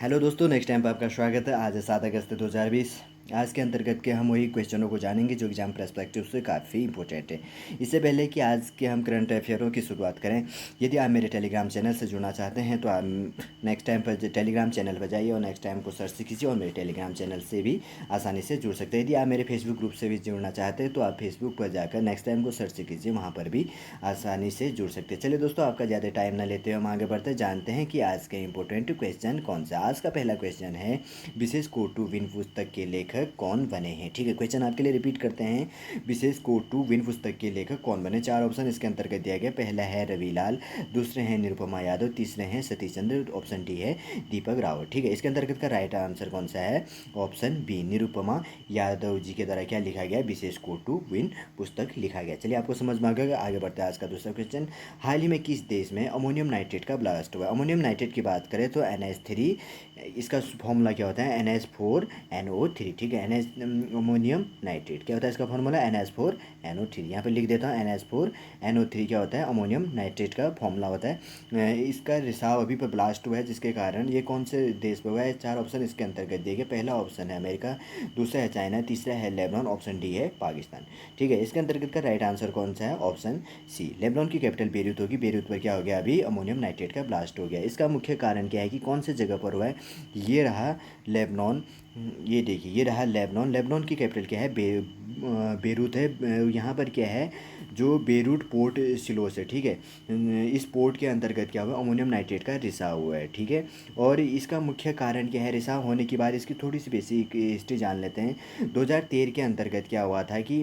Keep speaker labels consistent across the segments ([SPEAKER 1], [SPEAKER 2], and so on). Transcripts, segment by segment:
[SPEAKER 1] Hello दोस्तों, next time पर आपका स्वागत है। आज है 7 अगस्त 2020। आज के अंतर्गत के हम वही क्वेश्चनों को जानेंगे जो एग्जाम पर्सपेक्टिव से काफ़ी इंपॉर्टेंट है। इससे पहले कि आज के हम करंट अफेयरों की शुरुआत करें, यदि आप मेरे टेलीग्राम चैनल से जुड़ना चाहते हैं तो आप नेक्स्ट टाइम पर टेलीग्राम चैनल पर जाइए और नेक्स्ट टाइम को सर्च कीजिए और मेरे टेलीग्राम चैनल से भी आसानी से जुड़ सकते हैं। यदि आप मेरे फेसबुक ग्रुप से भी जुड़ना चाहते हैं तो आप फेसबुक पर जाकर नेक्स्ट टाइम को सर्च कीजिए, वहाँ पर भी आसानी से जुड़ सकते हैं। चलिए दोस्तों, आपका ज़्यादा टाइम ना लेते हुए हम आगे बढ़ते जानते हैं कि आज के इंपॉर्टेंट क्वेश्चन कौन सा। आज का पहला क्वेश्चन है, विशेष कोड टू विन पुस्तक के लेखक कौन बने हैं। ठीक है, क्वेश्चन आपके लिए रिपीट करते हैं। विशेष कोड टू विन पुस्तक के लेखक कौन बने। 4 ऑप्शन इसके अंतर्गत दिया गया। पहला है रविलाल, दूसरे हैं निरुपमा यादव, तीसरे हैं सतीश चंद्र, ऑप्शन डी है दीपक रावत। ठीक है, इसके अंतर्गत का राइट आंसर कौन सा है, ऑप्शन बी निरुपमा यादव जी के द्वारा क्या लिखा गया, विशेष कोड टू विन पुस्तक लिखा गया। चलिए, आपको समझ में आ गया। आगे बढ़ते हैं। आज का दूसरा क्वेश्चन, हाल ही में किस देश में अमोनियम नाइट्रेट का ब्लास्ट हुआ। अमोनियम नाइट्रेट की बात करें तो NH3, इसका फॉर्मूला क्या होता है, NH4NO3। ठीक है, अमोनियम नाइट्रेट क्या होता है, इसका फॉर्मूला NH4NO3। यहाँ पे लिख देता हूँ, NH4NO3 क्या होता है, अमोनियम नाइट्रेट का फॉर्मूला होता है। इसका रिसाव अभी पर ब्लास्ट हुआ है, जिसके कारण ये कौन से देश पर हुआ है। 4 ऑप्शन इसके अंतर्गत दिए गए। पहला ऑप्शन है अमेरिका, दूसरा है चाइना, तीसरा है लेबनान, ऑप्शन डी है पाकिस्तान। ठीक है, इसके अंतर्गत का राइट आंसर कौन सा है, ऑप्शन सी लेबनान की कैपिटल बेरूत होगी। बेरूत पर क्या हो गया, अभी अमोनियम नाइट्रेट का ब्लास्ट हो गया। इसका मुख्य कारण क्या है कि कौन से जगह पर हुआ है, ये रहा लेबनान। ये देखिए, ये रहा लेबनान। लेबनान की कैपिटल क्या है, बेरूत है। यहाँ पर क्या है, जो बेरूट पोर्ट सिलोस है। ठीक है, इस पोर्ट के अंतर्गत क्या हुआ, अमोनियम नाइट्रेट का रिसाव हुआ है। ठीक है, और इसका मुख्य कारण क्या है, रिसाव होने के बाद इसकी थोड़ी सी बेसिक हिस्ट्री जान लेते हैं। 2013 के अंतर्गत क्या हुआ था कि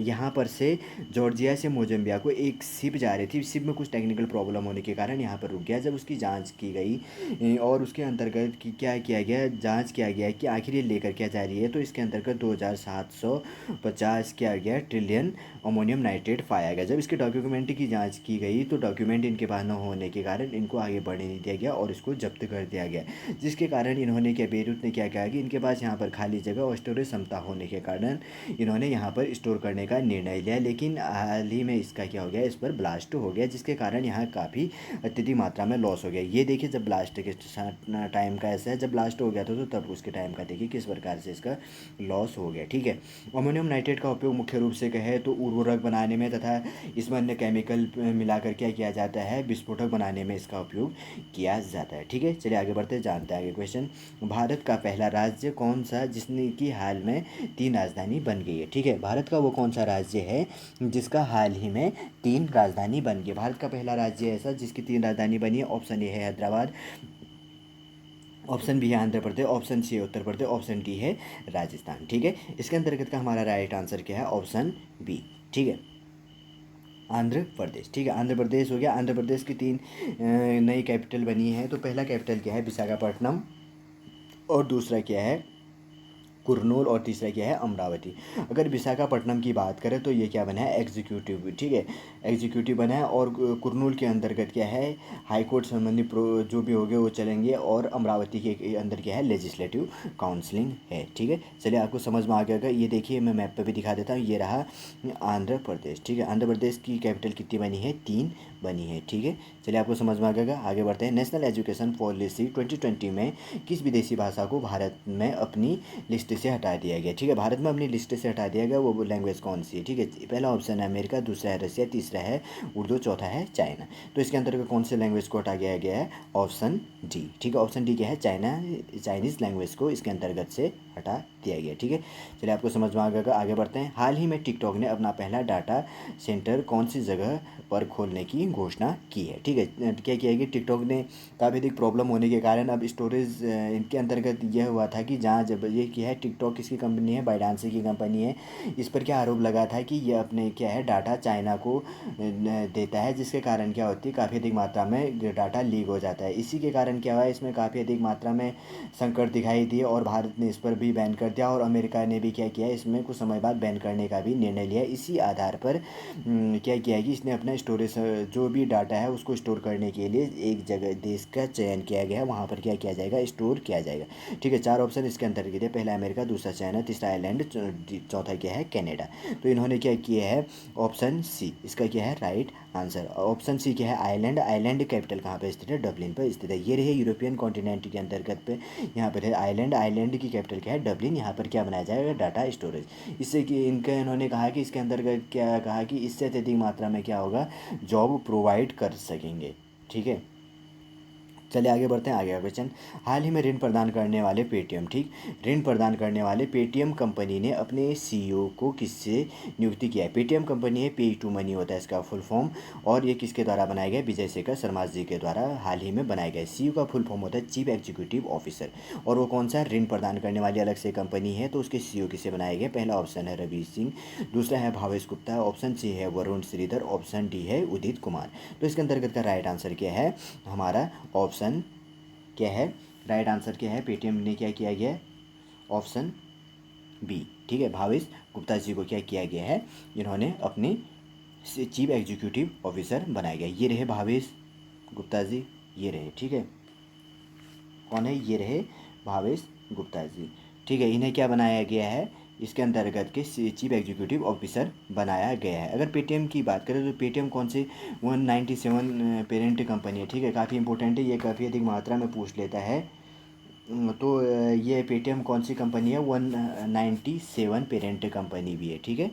[SPEAKER 1] यहाँ पर से जॉर्जिया से मोजम्बिया को एक शिप जा रही थी। शिप में कुछ टेक्निकल प्रॉब्लम होने के कारण यहाँ पर रुक गया। जब उसकी जांच की गई और उसके अंतर्गत क्या किया गया, जांच किया गया कि आखिर ये लेकर क्या जा रही है, तो इसके अंतर्गत 2750 किया गया ट्रिलियन अमोनियम नाइट्रेट पाया गया। जब इसके डॉक्यूमेंट की जांच की गई तो डॉक्यूमेंट इनके पास न होने के कारण इनको आगे बढ़ने नहीं दिया गया और इसको जब्त कर दिया गया, जिसके कारण इन्होंने क्या, बेरूत ने क्या किया कि इनके पास यहाँ पर खाली जगह और स्टोरेज क्षमता होने के कारण इन्होंने यहाँ पर स्टोर करने का निर्णय लिया। लेकिन हाल ही में इसका क्या हो गया, इस पर ब्लास्ट हो गया, जिसके कारण यहाँ काफ़ी अत्यधिक मात्रा में लॉस हो गया। ये देखिए, जब ब्लास्ट के टाइम का ऐसा है, जब ब्लास्ट हो गया था तो तब उसके टाइम का देखिए किस प्रकार से इसका लॉस हो गया। ठीक है, अमोनियम नाइट्रेट का उपयोग मुख्य रूप से कहे तो उर्वरक बनाने में तथा इसमें अन्य केमिकल मिलाकर क्या किया जाता है, विस्फोटक बनाने में इसका उपयोग किया जाता है। ठीक है, चलिए आगे बढ़ते जानते हैं आगे क्वेश्चन, भारत का पहला राज्य कौन सा जिसने की हाल में 3 राजधानी बन गई है। ठीक है, भारत का वो कौन सा राज्य है जिसका हाल ही में 3 राजधानी बन गई। भारत का पहला राज्य ऐसा जिसकी 3 राजधानी बनी है। ऑप्शन ए है हैदराबाद, ऑप्शन बी है आंध्र प्रदेश, ऑप्शन सी है उत्तर प्रदेश, ऑप्शन डी है राजस्थान। ठीक है, इसके अंतर्गत का हमारा राइट आंसर क्या है, ऑप्शन बी। ठीक है, आंध्र प्रदेश। ठीक है, आंध्र प्रदेश हो गया। आंध्र प्रदेश की 3 नई कैपिटल बनी है। तो पहला कैपिटल क्या है, विशाखापट्टनम, और दूसरा क्या है कुरनूल, और तीसरा क्या है अमरावती। अगर विशाखापट्टनम की बात करें तो ये क्या बना है, एग्जीक्यूटिव। ठीक है, एग्जीक्यूटिव बना है। और कुरनूल के अंतर्गत क्या है, हाई कोर्ट संबंधी जो भी होंगे वो चलेंगे। और अमरावती के अंदर क्या है, लेजिस्लेटिव काउंसलिंग है। ठीक है, चलिए आपको समझ में आ गया होगा। ये देखिए, मैं मैप पे भी दिखा देता हूँ। ये रहा आंध्र प्रदेश। ठीक है, आंध्र प्रदेश की कैपिटल कितनी बनी है, 3 बनी है। ठीक है, चलिए आपको समझ में आ गया। आगे बढ़ते हैं। नेशनल एजुकेशन पॉलिसी 2020 में किस विदेशी भाषा को भारत में अपनी लिस्ट से हटा दिया गया। ठीक है, भारत में अपनी लिस्ट से हटा दिया गया, वो लैंग्वेज कौन सी है। ठीक है, पहला ऑप्शन है अमेरिका, दूसरा है रसिया, तीसरा है उर्दू, चौथा है चाइना। तो इसके अंतर्गत कौन से लैंग्वेज को हटा दिया गया है, ऑप्शन डी। ठीक है, ऑप्शन डी क्या है, चाइनीज़ लैंग्वेज को इसके अंतर्गत से हटा दिया गया। ठीक है, चलिए आपको समझ में आ गया। आगे बढ़ते हैं। हाल ही में टिकटॉक ने अपना पहला डाटा सेंटर कौन सी जगह पर खोलने की घोषणा की है। ठीक है, क्या किया कि टिकटॉक ने काफ़ी अधिक प्रॉब्लम होने के कारण अब स्टोरेज इनके अंतर्गत यह हुआ था कि जहाँ जब ये क्या है, टिकटॉक किसकी कंपनी है, बाइडांसी की कंपनी है। इस पर क्या आरोप लगा था कि यह अपने क्या है डाटा चाइना को देता है, जिसके कारण क्या होती है, काफ़ी अधिक मात्रा में डाटा लीक हो जाता है। इसी के कारण क्या हुआ, इसमें काफ़ी अधिक मात्रा में संकट दिखाई दिए और भारत ने इस पर भी बैन कर दिया। और अमेरिका ने भी क्या किया, इसमें कुछ समय बाद बैन करने का भी निर्णय लिया। इसी आधार पर क्या किया है कि इसने अपना स्टोरेज जो भी डाटा है उसको स्टोर करने के लिए एक जगह देश का चयन किया गया है, वहाँ पर क्या किया जाएगा, स्टोर किया जाएगा। ठीक है, 4 ऑप्शन इसके अंतर्गत है। पहला अमेरिका, दूसरा चाइना, तीसरा आयरलैंड, चौथा क्या है कनाडा। तो इन्होंने क्या किया है, ऑप्शन सी इसका क्या है राइट आंसर। ऑप्शन सी क्या है, आयरलैंड। आयरलैंड कैपिटल कहाँ पे स्थित है, डबलिन पर स्थित है। ये रहे यूरोपियन कॉन्टिनेंट के अंतर्गत पे यहाँ पर है आयरलैंड। आयरलैंड की कैपिटल क्या है, डबलिन। यहाँ पर क्या बनाया जाएगा, डाटा स्टोरेज। इससे कि इनका इन्होंने कहा कि इसके अंतर्गत क्या कहा कि इससे अत्यधिक मात्रा में क्या होगा, जॉब प्रोवाइड कर सकेंगे। ठीक है, चलिए आगे बढ़ते हैं। आगे का क्वेश्चन, हाल ही में ऋण प्रदान करने वाले पेटीएम, ठीक, ऋण प्रदान करने वाले पेटीएम कंपनी ने अपने सीईओ को किससे नियुक्ति किया है। पेटीएम कंपनी है, पे टू मनी होता है इसका फुल फॉर्म, और ये किसके द्वारा बनाया गया, विजय शेखर शर्मा जी के द्वारा हाल ही में बनाया गया। सीईओ का फुल फॉर्म होता है चीफ एग्जीक्यूटिव ऑफिसर, और वो कौन सा ऋण प्रदान करने वाली अलग से कंपनी है, तो उसके सीईओ किसे बनाया गया। पहला ऑप्शन है रवि सिंह, दूसरा है भावेश गुप्ता, ऑप्शन सी है वरुण श्रीधर, ऑप्शन डी है उदित कुमार। तो इसके अंतर्गत का राइट आंसर क्या है, हमारा ऑप्शन क्या है, राइट आंसर क्या है, पेटीएम ने क्या किया गया है, ऑप्शन बी। ठीक है, भावेश गुप्ता जी को क्या किया गया है, इन्होंने अपने चीफ एग्जीक्यूटिव ऑफिसर बनाया गया। ये रहे भावेश गुप्ता जी, ये रहे, ठीक है, कौन है, ये रहे भावेश गुप्ता जी। ठीक है, इन्हें क्या बनाया गया है, इसके अंतर्गत के चीफ एग्जीक्यूटिव ऑफिसर बनाया गया है। अगर पेटीएम की बात करें तो पेटीएम कौन से 197 पेरेंट कंपनी है। ठीक है, काफ़ी इंपॉर्टेंट है, ये काफ़ी अधिक मात्रा में पूछ लेता है। तो ये पेटीएम कौन सी कंपनी है, 197 पेरेंट कंपनी भी है। ठीक है,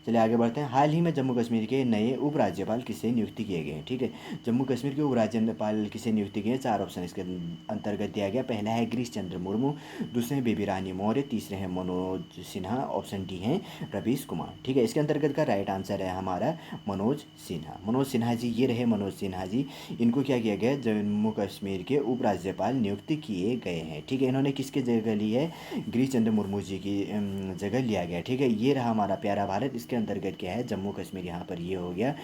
[SPEAKER 1] चलिए आगे बढ़ते हैं। हाल ही में जम्मू कश्मीर के नए उपराज्यपाल किसे नियुक्ति किए गए हैं। ठीक है, जम्मू कश्मीर के उपराज्यपाल किसे नियुक्ति किए हैं, चार ऑप्शन इसके अंतर्गत दिया गया। पहला है गिरीश चंद्र मुर्मू, दूसरे हैं बेबी रानी मौर्य, तीसरे हैं मनोज सिन्हा, ऑप्शन डी है रवीश कुमार। ठीक है, इसके अंतर्गत का राइट आंसर है हमारा मनोज सिन्हा। मनोज सिन्हा जी, ये रहे मनोज सिन्हा जी, इनको क्या किया गया, जम्मू कश्मीर के उपराज्यपाल नियुक्त किए गए हैं। ठीक है, इन्होंने किसके जगह ली है, गिरीश चंद्र मुर्मू जी की जगह लिया गया। ठीक है, ये रहा हमारा प्यारा भारत। इसके अंतर्गत क्या है, जम्मू कश्मीर यहाँ पर ये हो गया।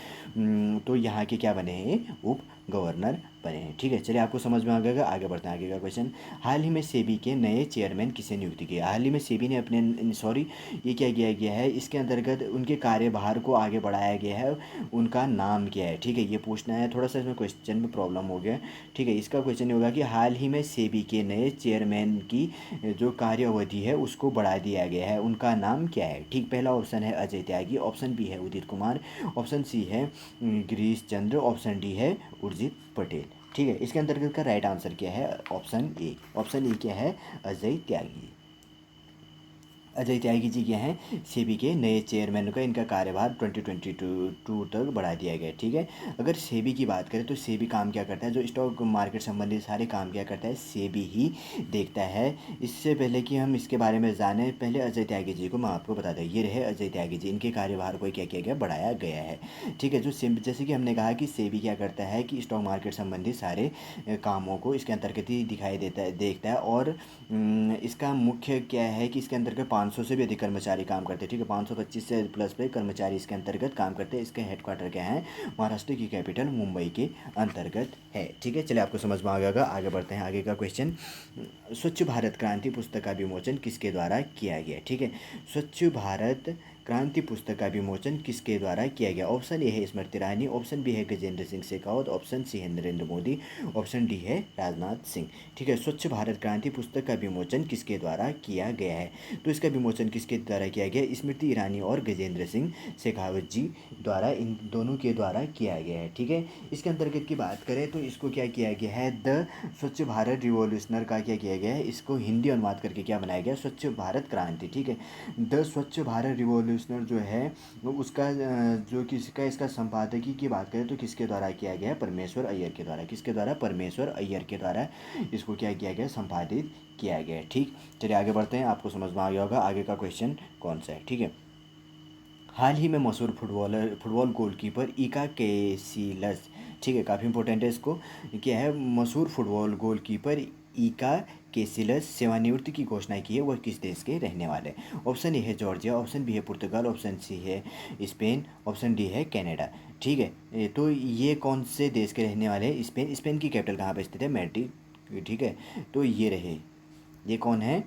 [SPEAKER 1] तो यहाँ के क्या बने हैं, उप गवर्नर बने हैं। ठीक है, चलिए आपको समझ में आ गया। आगे बढ़ते हैं, आगे का क्वेश्चन, हाल ही में सेबी के नए चेयरमैन किसे नियुक्ति किया। हाल ही में सेबी ने अपने सॉरी ये क्या किया गया है, इसके अंतर्गत उनके कार्यभार को आगे बढ़ाया गया है, उनका नाम क्या है। ठीक है, ये पूछना है, थोड़ा सा इसमें क्वेश्चन में प्रॉब्लम हो गया। ठीक है, इसका क्वेश्चन ये होगा कि हाल ही में सेबी के नए चेयरमैन की जो कार्य अवधि है उसको बढ़ा दिया गया है, उनका नाम क्या है। ठीक, पहला ऑप्शन है अजय त्यागी, ऑप्शन बी है उदित कुमार, ऑप्शन सी है गिरीश चंद्र, ऑप्शन डी है उर्जित पटेल। ठीक है, इसके अंतर्गत का राइट आंसर क्या है, ऑप्शन ए। ऑप्शन ए क्या है, अजय त्यागी। अजय त्यागी जी क्या हैं, सेबी के नए चेयरमैन का इनका कार्यभार 2022 तक बढ़ा दिया गया। ठीक है, अगर सेबी की बात करें तो सेबी काम क्या करता है, जो स्टॉक मार्केट संबंधित सारे काम क्या करता है, सेबी ही देखता है। इससे पहले कि हम इसके बारे में जानें, पहले अजय त्यागी जी को मैं आपको बता दें। ये रहे अजय त्यागी जी, इनके कार्यभार को क्या किया गया, बढ़ाया गया है। ठीक है, जो जैसे कि हमने कहा कि सेबी क्या करता है कि स्टॉक मार्केट संबंधित सारे कामों को इसके अंतर्गत ही दिखाई देता है, देखता है। और इसका मुख्य क्या है कि इसके अंतर्गत 500 से भी अधिक कर्मचारी काम करते हैं। ठीक है, 525 से प्लस पे कर्मचारी इसके अंतर्गत काम करते हैं। इसके हेडक्वार्टर क्या है, महाराष्ट्र की कैपिटल मुंबई के अंतर्गत है। ठीक है, चलिए आपको समझ में आ गया। आगे बढ़ते हैं, आगे का क्वेश्चन, स्वच्छ भारत क्रांति पुस्तक का विमोचन किसके द्वारा किया गया। ठीक है, स्वच्छ भारत क्रांति पुस्तक का विमोचन किसके द्वारा किया गया। ऑप्शन ए है स्मृति ईरानी, ऑप्शन बी है गजेंद्र सिंह शेखावत, ऑप्शन सी है नरेंद्र मोदी, ऑप्शन डी है राजनाथ सिंह। ठीक है, स्वच्छ भारत क्रांति पुस्तक का विमोचन किसके द्वारा किया गया है, तो इसका विमोचन किसके द्वारा किया गया, स्मृति ईरानी और गजेंद्र सिंह शेखावत जी द्वारा, इन दोनों के द्वारा किया गया है। ठीक है, इसके अंतर्गत की बात करें तो इसको क्या किया गया है, द स्वच्छ भारत रिवॉल्यूशनर का क्या किया गया है, इसको हिंदी अनुवाद करके क्या बनाया गया, स्वच्छ भारत क्रांति। ठीक है, द स्वच्छ भारत रिवॉल्यूशनर जो है वो उसका जो किसका इसका संपादकीय की बात करें तो किसके द्वारा किया गया है, परमेश्वर अय्यर के द्वारा। किसके द्वारा, परमेश्वर अय्यर के द्वारा इसको क्या किया गया, संपादित किया गया है। ठीक, चलिए आगे बढ़ते हैं, आपको समझ में आ गया होगा आगे का क्वेश्चन कौन सा है। ठीक है, हाल ही में मशहूर फुटबॉल गोलकीपर इका कैसिलस, ठीक है, काफ़ी इंपॉर्टेंट है, इसको क्या है, मशहूर फुटबॉल गोलकीपर इका कैसिलस सेवानिवृत्ति की घोषणा की है, वह किस देश के रहने वाले हैं। ऑप्शन ए है जॉर्जिया, ऑप्शन बी है पुर्तगाल, ऑप्शन सी है स्पेन, ऑप्शन डी है कनाडा। ठीक है, तो ये कौन से देश के रहने वाले हैं, स्पेन। स्पेन की कैपिटल कहाँ पर स्थित है, मैड्रिड। ठीक है, तो ये रहे, ये कौन है,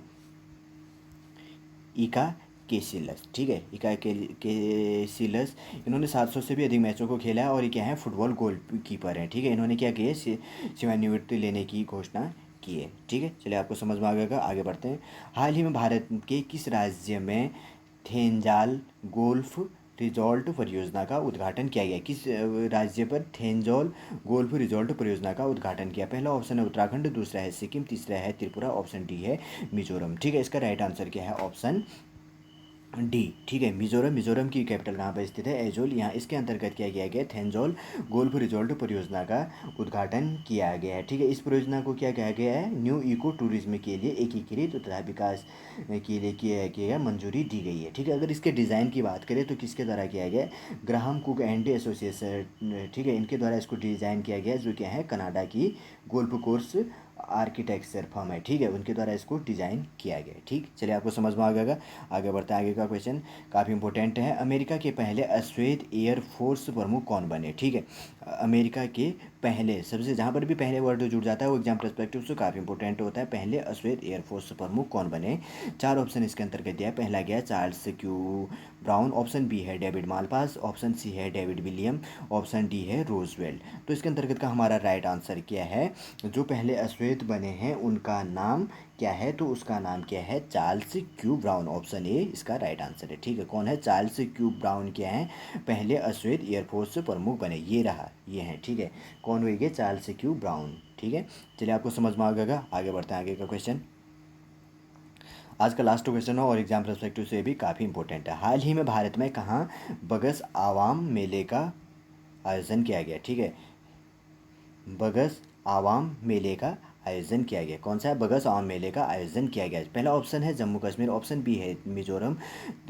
[SPEAKER 1] इका केसिलस। ठीक है, इका केसिलस, इन्होंने 700 से भी अधिक मैचों को खेला है और ये क्या है, फुटबॉल गोल कीपर हैं। ठीक है, इन्होंने क्या किया, सेवानिवृत्ति लेने की घोषणा की है। ठीक है, चलिए आपको समझ में आ गया। आगे बढ़ते हैं, हाल ही में भारत के किस राज्य में थेंजाल गोल्फ रिजॉल्ट परियोजना का उद्घाटन किया गया? किस राज्य पर थेंजौल गोल्फ रिजॉर्ट परियोजना का उद्घाटन किया? पहला ऑप्शन है उत्तराखंड, दूसरा है सिक्किम, तीसरा है त्रिपुरा, ऑप्शन डी है मिजोरम। ठीक है, इसका राइट आंसर क्या है? Option D. ठीक है, मिजोरम। मिजोरम की कैपिटल कहाँ पर स्थित है? एजोल। यहाँ इसके अंतर्गत क्या किया गया? थेंजौल गोल्फ रिजॉर्ट परियोजना का उद्घाटन किया गया है। ठीक है, इस परियोजना को क्या कहा गया है? न्यू इको टूरिज्म के लिए एकीकृत तथा विकास के लिए किया गया, मंजूरी दी गई है। ठीक है, अगर इसके डिज़ाइन की बात करें तो किसके द्वारा किया गया? Graham cook and association. ठीक है, इनके द्वारा इसको डिज़ाइन किया गया, जो क्या है कनाडा की गोल्फ कोर्स आर्किटेक्चर फर्म है। ठीक है, उनके द्वारा इसको डिज़ाइन किया गया है। ठीक, चलिए आपको समझ में आ गया। आगे बढ़ते हैं, आगे का क्वेश्चन काफ़ी इंपॉर्टेंट है। अमेरिका के पहले अश्वेत एयरफोर्स प्रमुख कौन बने? ठीक है, अमेरिका के पहले, सबसे जहाँ पर भी पहले वर्ड जुड़ जाता है वो एग्जाम पर्सपेक्टिव से काफ़ी इंपॉर्टेंट होता है। पहले अश्वेत एयरफोर्स प्रमुख कौन बने? चार ऑप्शन इसके अंतर्गत दिया है। पहला गया Charles Q Brown, option B है डेविड मालपास, ऑप्शन सी है डेविड विलियम, ऑप्शन डी है रोजवेल्ट। तो इसके अंतर्गत का हमारा राइट आंसर क्या है? जो पहले अश्वेत बने हैं उनका नाम क्या है? तो उसका नाम क्या है? Charles Q Brown. Option A इसका राइट आंसर है। ठीक है, कौन है? चार्ल्स क्यू ब्राउन क्या है? पहले अश्वेत एयरफोर्स प्रमुख बने। ये रहा, ये है। ठीक है, कौन हुए? Charles Q brown. ठीक है, चलिए आपको समझ में आ गया। आगे बढ़ते हैं, आगे का क्वेश्चन आज का लास्ट क्वेश्चन है और एग्जाम पर्सपेक्टिव से भी काफ़ी इंपॉर्टेंट है। हाल ही में भारत में कहाँ बगस आवाम मेले का आयोजन किया गया? ठीक है, बगस आवाम मेले का आयोजन किया गया। कौन सा है? बगस आवाम मेले का आयोजन किया गया। पहला ऑप्शन है जम्मू कश्मीर, ऑप्शन बी है मिजोरम,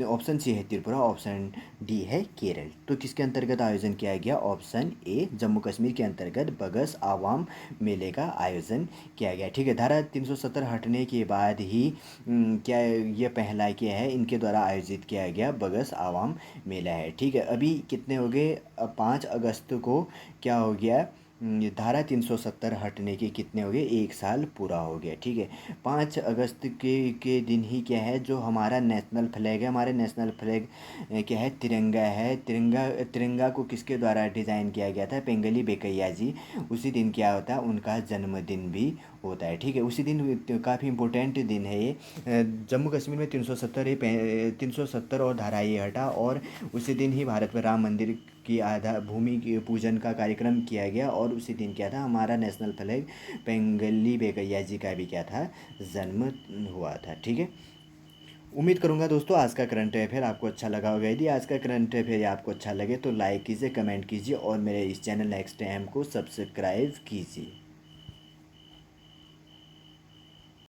[SPEAKER 1] ऑप्शन सी है त्रिपुरा, ऑप्शन डी है केरल। तो किसके अंतर्गत आयोजन किया गया? ऑप्शन ए जम्मू कश्मीर के अंतर्गत बगस आवाम मेले का आयोजन किया गया। ठीक है, धारा 370 हटने के बाद ही क्या ये पहला क्या है इनके द्वारा आयोजित किया गया बगस आवाम मेला है। ठीक है, अभी कितने हो गए? 5 अगस्त को क्या हो गया? ये धारा 370 हटने के कितने हो गए? 1 साल पूरा हो गया। ठीक है, 5 अगस्त के दिन ही क्या है जो हमारा नेशनल फ्लैग है? हमारे नेशनल फ्लैग क्या है? तिरंगा है। तिरंगा तिरंगा को किसके द्वारा डिज़ाइन किया गया था? पेंगली बेकैया जी। उसी दिन क्या होता है? उनका जन्मदिन भी होता है। ठीक है, उसी दिन काफ़ी इंपॉर्टेंट दिन है ये। जम्मू कश्मीर में 370 और धारा ये हटा, और उसी दिन ही भारत में राम मंदिर की आधा भूमि की पूजन का कार्यक्रम किया गया, और उसी दिन क्या था? हमारा नेशनल फ्लैग पेंगली बेकैया जी का भी क्या था? जन्म हुआ था। ठीक है, उम्मीद करूंगा दोस्तों आज का करंट अफेयर आपको अच्छा लगा होगा। यदि आज का करंट अफेयर आपको अच्छा लगे तो लाइक कीजिए, कमेंट कीजिए और मेरे इस चैनल नेक्स्ट टाइम को सब्सक्राइब कीजिए।